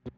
Hello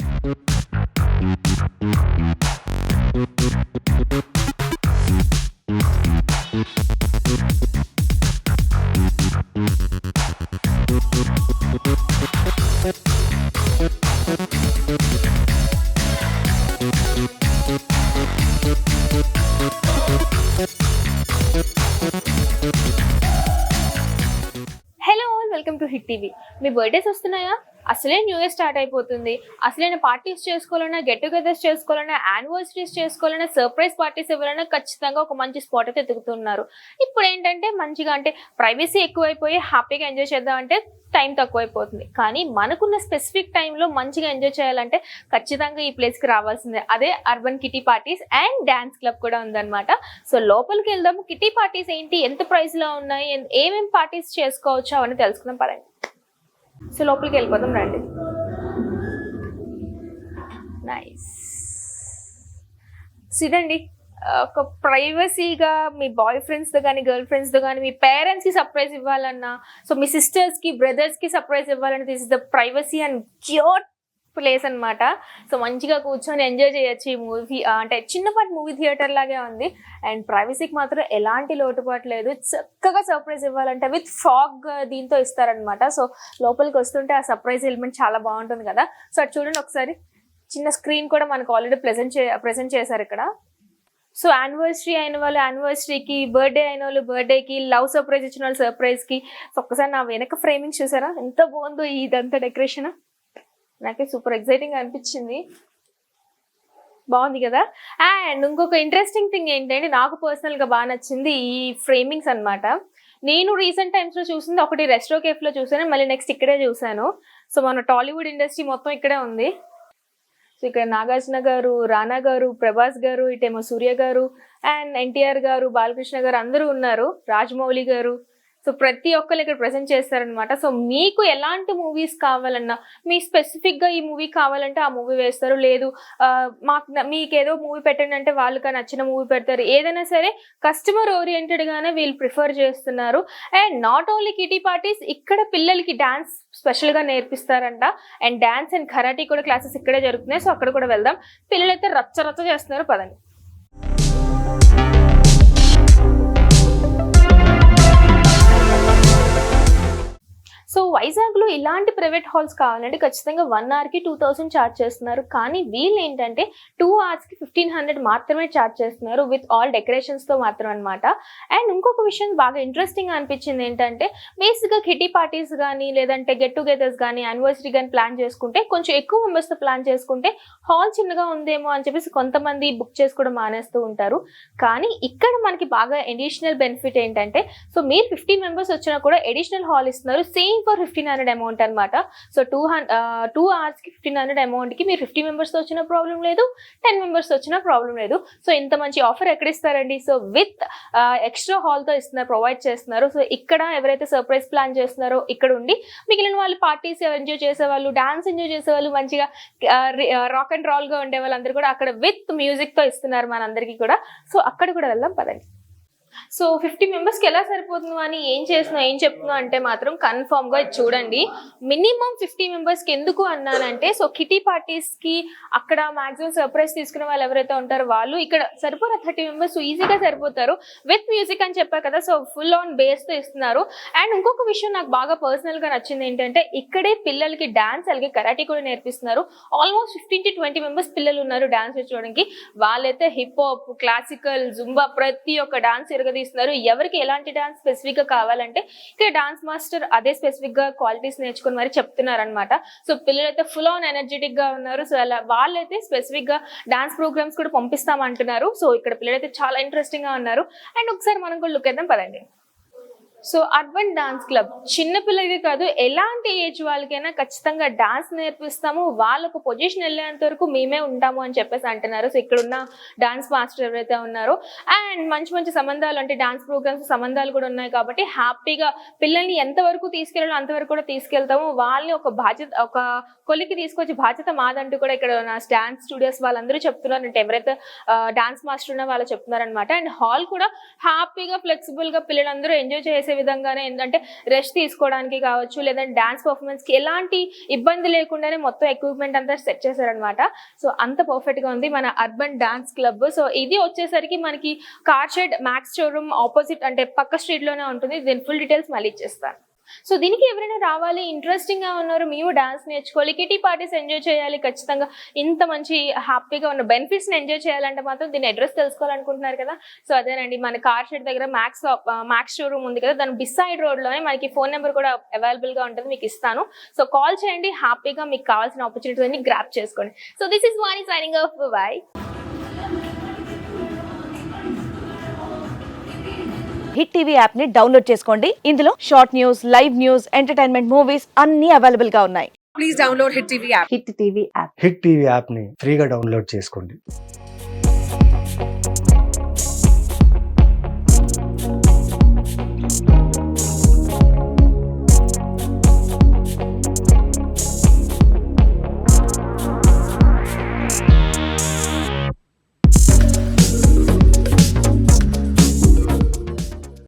all, welcome to hit TV. Me birthdays వస్తున్నాయా? అసలే new year start అయిపోతుంది. అసలైన పార్టీస్ చేసుకోవాలన్నా, గెట్ టుగెదర్స్ చేసుకోవాలన్నా, యానివర్సరీస్ చేసుకోవాలన్నా, సర్ప్రైజ్ పార్టీస్ ఇవ్వాలన్నా ఖచ్చితంగా ఒక మంచి స్పాట్ అయితే ఎతుకుతున్నారు. ఇప్పుడు ఏంటంటే మంచిగా అంటే ప్రైవసీ ఎక్కువైపోయి హ్యాపీగా ఎంజాయ్ చేద్దాం అంటే టైం తక్కువైపోతుంది. కానీ మనకున్న స్పెసిఫిక్ టైంలో మంచిగా ఎంజాయ్ చేయాలంటే ఖచ్చితంగా ఈ ప్లేస్కి రావాల్సిందే. అదే urban kitty parties and dance club కూడా ఉందన్నమాట. సో లోపలికి వెళ్దాము. కిటీ పార్టీస్ ఏంటి, ఎంత ప్రైస్లో ఉన్నాయి, ఏమేమి పార్టీస్ చేసుకోవచ్చు అవన్నీ తెలుసుకుందాం పదండి. సో లోపలికి వెళ్ళిపోదాం రండి. నైస్. ఇదండి ఒక ప్రైవసీగా మీ బాయ్ ఫ్రెండ్స్తో కానీ గర్ల్ ఫ్రెండ్స్తో కానీ మీ పేరెంట్స్కి సర్ప్రైజ్ ఇవ్వాలన్నా, సో మీ సిస్టర్స్కి బ్రదర్స్కి సర్ప్రైజ్ ఇవ్వాలన్నా, this is the privacy and cute place అనమాట. సో మంచిగా కూర్చొని ఎంజాయ్ చేయొచ్చు ఈ మూవీ. అంటే చిన్నపాటి మూవీ థియేటర్ లాగే ఉంది. అండ్ ప్రైవసీకి మాత్రం ఎలాంటి లోటుపాటు లేదు. చక్కగా సర్ప్రైజ్ ఇవ్వాలంటే విత్ ఫాగ్ దీంతో ఇస్తారనమాట. సో లోపలికి వస్తుంటే ఆ సర్ప్రైజ్ ఎలిమెంట్ చాలా బాగుంటుంది కదా. సో అటు చూడండి ఒకసారి, చిన్న స్క్రీన్ కూడా మనకు ఆల్రెడీ ప్రెజెంట్ చేశారు ఇక్కడ. సో యానివర్సరీ అయిన వాళ్ళు యానివర్సరీకి, బర్త్డే అయిన వాళ్ళు బర్త్డేకి, లవ్ సర్ప్రైజ్ ఇచ్చిన వాళ్ళు సర్ప్రైజ్కి. సో ఒక్కసారి నా వెనక ఫ్రేమింగ్ చూసారా ఎంత బాగుందో ఇదంతా డెకరేషన్. నాకే సూపర్ ఎక్సైటింగ్ అనిపించింది. బాగుంది కదా. అండ్ ఇంకొక ఇంట్రెస్టింగ్ థింగ్ ఏంటంటే నాకు పర్సనల్గా బాగా నచ్చింది ఈ ఫ్రేమింగ్స్ అనమాట. నేను రీసెంట్ టైమ్స్లో చూసింది ఒకటి రెస్ట్రో కేఫ్లో చూసాను, మళ్ళీ నెక్స్ట్ ఇక్కడే చూసాను. సో మన టాలీవుడ్ ఇండస్ట్రీ మొత్తం ఇక్కడే ఉంది. సో ఇక్కడ నాగార్జున గారు, రానా గారు, ప్రభాస్ గారు, ఇటేమో సూర్య గారు అండ్ ఎన్టీఆర్ గారు, బాలకృష్ణ గారు అందరూ ఉన్నారు, రాజమౌళి గారు. సో ప్రతి ఒక్కరు ఇక్కడ ప్రెజెంట్ చేస్తారనమాట. సో మీకు ఎలాంటి మూవీస్ కావాలన్నా, మీ స్పెసిఫిక్గా ఈ మూవీ కావాలంటే ఆ మూవీ వేస్తారు. లేదు మీకు ఏదో మూవీ పెట్టండి అంటే వాళ్ళకి నచ్చిన మూవీ పెడతారు. ఏదైనా సరే కస్టమర్ ఓరియంటెడ్గానే వీళ్ళు ప్రిఫర్ చేస్తున్నారు. And not only kitty parties, ఇక్కడ పిల్లలకి డాన్స్ స్పెషల్గా నేర్పిస్తారంట. అండ్ డాన్స్ అండ్ కరాటీ కూడా క్లాసెస్ ఇక్కడే జరుగుతున్నాయి. సో అక్కడ కూడా వెళ్దాం. పిల్లలైతే రచ్చ చేస్తున్నారు, పదండి. సో వైజాగ్లో ఇలాంటి ప్రైవేట్ హాల్స్ కావాలంటే ఖచ్చితంగా 1 అవర్కి 2000 ఛార్జ్ చేస్తున్నారు. కానీ వీళ్ళు ఏంటంటే 2 అవర్స్కి 1500 మాత్రమే ఛార్జ్ చేస్తున్నారు, విత్ ఆల్ డెకరేషన్స్తో మాత్రం అనమాట. అండ్ ఇంకొక విషయం బాగా ఇంట్రెస్టింగ్ అనిపించింది ఏంటంటే, బేసిక్గా కిటీ పార్టీస్ కానీ లేదంటే గెట్ టుగెదర్స్ కానీ యానివర్సరీ కానీ ప్లాన్ చేసుకుంటే, కొంచెం ఎక్కువ మెంబర్స్తో ప్లాన్ చేసుకుంటే హాల్ చిన్నగా ఉందేమో అని చెప్పేసి కొంతమంది బుక్ చేసుకోవడం మానేస్తూ ఉంటారు. కానీ ఇక్కడ మనకి బాగా అడిషనల్ బెనిఫిట్ ఏంటంటే, సో మీరు 50 మెంబర్స్ వచ్చినా కూడా అడిషనల్ హాల్ ఇస్తున్నారు, సేమ్ ఫర్ 1500 అమౌంట్ అనమాట. సో 2 అవర్స్కి 1500 అమౌంట్కి మీరు 50 మెంబర్స్తో వచ్చిన ప్రాబ్లం లేదు, 10 మెంబర్స్తో వచ్చిన ప్రాబ్లం లేదు. సో ఇంత మంచి ఆఫర్ ఎక్కడ ఇస్తారండి? సో విత్ ఎక్స్ట్రా హాల్తో ఇస్తున్నారు, ప్రొవైడ్ చేస్తున్నారు. సో ఇక్కడ ఎవరైతే సర్ప్రైజ్ ప్లాన్ చేస్తున్నారో ఇక్కడ ఉండి, మిగిలిన వాళ్ళు పార్టీస్ ఎంజాయ్ చేసేవాళ్ళు, డాన్స్ ఎంజాయ్ చేసేవాళ్ళు, మంచిగా రాక్ అండ్ రాల్గా ఉండే వాళ్ళందరూ కూడా అక్కడ విత్ మ్యూజిక్తో ఇస్తున్నారు మనందరికీ కూడా. సో అక్కడ కూడా వెళ్దాం పదండి. సో 50 మెంబర్స్కి ఎలా సరిపోతుందో అని ఏం చెప్తున్నా అంటే మాత్రం కన్ఫర్మ్గా చూడండి. మినిమం 50 మెంబర్స్కి ఎందుకు అన్నానంటే, సో కిటీ పార్టీస్కి అక్కడ మ్యాక్సిమం సర్ప్రైజ్ తీసుకునే వాళ్ళు ఎవరైతే ఉంటారో వాళ్ళు ఇక్కడ సరిపోరు. 30 మెంబర్స్ ఈజీగా సరిపోతారు విత్ మ్యూజిక్ అని చెప్పారు కదా. సో ఫుల్ ఆన్ బేస్తో ఇస్తున్నారు. అండ్ ఇంకొక విషయం నాకు బాగా పర్సనల్గా నచ్చింది ఏంటంటే, ఇక్కడే పిల్లలకి డాన్స్ అలాగే కరాటీ కూడా నేర్పిస్తున్నారు. ఆల్మోస్ట్ 15 to 20 మెంబర్స్ పిల్లలు ఉన్నారు డాన్స్ చూడడానికి. వాళ్ళైతే హిప్ హాప్, క్లాసికల్, జుంబా ప్రతి ఒక్క డాన్స్ తీస్తున్నారు. ఎవరికి ఎలాంటి డాన్స్ స్పెసిఫిక్ గా కావాలంటే ఇక్కడ డాన్స్ మాస్టర్ అదే స్పెసిఫిక్ గా క్వాలిటీస్ నేర్చుకుని మరి చెప్తున్నారు అనమాట. సో పిల్లలైతే ఫుల్ ఆన్ ఎనర్జెటిక్ గా ఉన్నారు. సో అలా వాళ్ళైతే స్పెసిఫిక్ గా డాన్స్ ప్రోగ్రామ్స్ కూడా పంపిస్తామంటున్నారు. సో ఇక్కడ పిల్లలైతే చాలా ఇంట్రెస్టింగ్ గా ఉన్నారు. అండ్ ఒకసారి మనం కూడా లుక్ చేద్దాం పదండి. సో అర్బన్ డాన్స్ క్లబ్ చిన్నపిల్లలకి కాదు, ఎలాంటి ఏజ్ వాళ్ళకైనా ఖచ్చితంగా డాన్స్ నేర్పిస్తాము, వాళ్ళకు పొజిషన్ వెళ్ళేంత వరకు మేమే ఉంటాము అని చెప్పేసి అంటున్నారు. సో ఇక్కడ ఉన్న డాన్స్ మాస్టర్ ఎవరైతే ఉన్నారో, అండ్ మంచి మంచి సంబంధాలు అంటే డాన్స్ ప్రోగ్రామ్స్ సంబంధాలు కూడా ఉన్నాయి కాబట్టి హ్యాపీగా పిల్లల్ని ఎంతవరకు తీసుకెళ్ళాలో అంతవరకు కూడా తీసుకెళ్తాము. వాళ్ళని ఒక బాధ్యత, ఒక కొలికి తీసుకొచ్చి బాధ్యత మాదంటూ కూడా ఇక్కడ నా డాన్స్ స్టూడియోస్ వాళ్ళందరూ చెప్తున్నారు. అంటే ఎవరైతే డాన్స్ మాస్టర్ ఉన్న వాళ్ళు చెప్తున్నారు అనమాట. అండ్ హాల్ కూడా హ్యాపీగా ఫ్లెక్సిబుల్ గా పిల్లలందరూ ఎంజాయ్ చేసే చేసే విధంగానే ఏంటంటే రెస్ట్ తీసుకోవడానికి కావచ్చు, లేదంటే డాన్స్ పర్ఫార్మెన్స్కి ఎలాంటి ఇబ్బంది లేకుండానే మొత్తం ఎక్విప్మెంట్ అంతా సెట్ చేశారనమాట. సో అంత పర్ఫెక్ట్గా ఉంది మన అర్బన్ డాన్స్ క్లబ్. సో ఇది వచ్చేసరికి మనకి కార్షెడ్ మ్యాక్స్ షోరూమ్ ఆపోజిట్ అంటే పక్క స్ట్రీట్లోనే ఉంటుంది. దీని ఫుల్ డీటెయిల్స్ మళ్ళీ ఇచ్చేస్తాను. సో దీనికి ఎవరైనా రావాలి, ఇంట్రెస్టింగ్గా ఉన్నారు, మేము డాన్స్ నేర్చుకోవాలి, కిటీ పార్టీస్ ఎంజాయ్ చేయాలి, ఖచ్చితంగా ఇంత మంచి హ్యాపీగా ఉన్న బెనిఫిట్స్ని ఎంజాయ్ చేయాలంటే మాత్రం దీని అడ్రస్ తెలుసుకోవాలనుకుంటున్నారు కదా. సో అదేనండి, మన కార్ షెడ్ దగ్గర మ్యాక్స్ షోరూమ్ ఉంది కదా, దాని బిసైడ్ రోడ్లోనే మనకి ఫోన్ నెంబర్ కూడా అవైలబుల్గా ఉంటుంది, మీకు ఇస్తాను. సో కాల్ చేయండి, హ్యాపీగా మీకు కావాల్సిన ఆపర్చునిటీస్ అన్ని గ్రాప్ చేసుకోండి. So this is Vani signing off. By. Hit TV app ని డౌన్లోడ్ చేసుకోండి. ఇందులో short news, live news, entertainment movies అన్ని అవైలబుల్ గా ఉన్నాయి. Please download Hit TV app. Hit TV app. Hit TV యాప్ని ఫ్రీగా డౌన్లోడ్ చేసుకోండి.